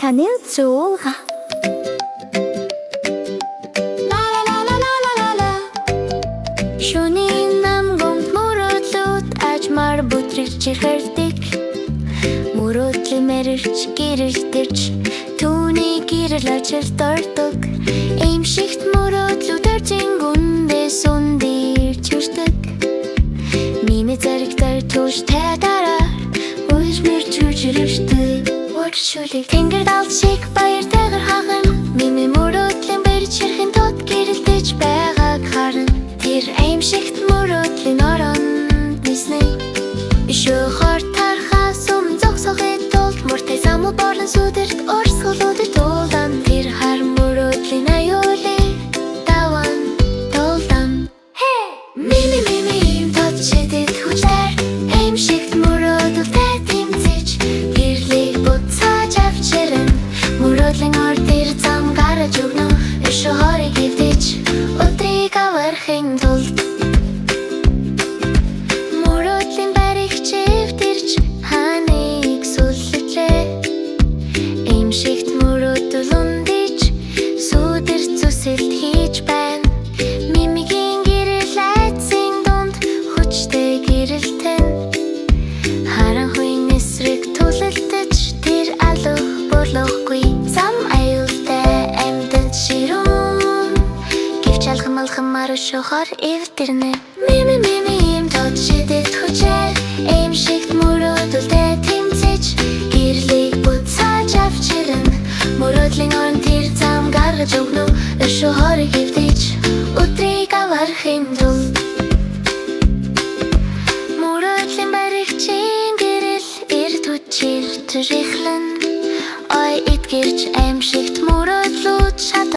Танил зууга Шөнийн намгонд мөрөөдлүүд ажмаар бүтрэгч ирхэрдэг Мөрөөдлө мэрэрч гэрэлтэрч түүний гэрэл ажил дордог Эймшигт мөрөөдлүүдэр зингүндээ сундирч хүрдэг Мими зэрэгтэр түш тайдараар Уйж мэрч үржирвшдэг Ууршулыг тэнгэр далд шиг баяртайгаар хахан Мими мөрөөдлийн барьж хэрхэн тот гэрэлтэж байгааг харна Тэр эймшигт мөрөөдлийн оронд нисний Ишөөхөр тархаас зогсохын тулд Мөртэй самуу борлон сүдэрт орсголуудад тулдан Тэр хар мөрөөдлийн аюулыг даван тулдан Мими им тот шидэд хүчлэр Эймшигт мөрөөдөлтэй тэмцэж Гэрлийг буцааж авчирэн Мөрөөдлийн ор тэр зам гараж өгнө Ишөөхөрийг хөвдөж өдрийг авархын тулд Мөрөөдлийн баригч эвдэрч ханыг сүлжээ Эймшигт мөрөөдөл ундиж сүдэрт зүсэлт хийж байна Мимигийн гэрэл айдсын дунд хүчтэй гэрэлтэн Харанхуйн эсрэг тулалдаж тэр алах болохгүй Зам аюултай амьтад ширүүн Гэвч алхам ишөөхөр эвдэрнэ Мими им тот шидэд хүчээр Эймшигт мөрөөдөлтэй тэмцэж Гэрлийг буцааж авчирэн Мөрөөдлийн орон тэр зам гаргаж өгнө Ишөөхөрийг эвдэж өдрийг авархын тулд Мөрөөдлийн баригчийн гэрэл эрт хүчээр түрихлэн Ой эдгэрч эймшигт мөрөөдлүүд шат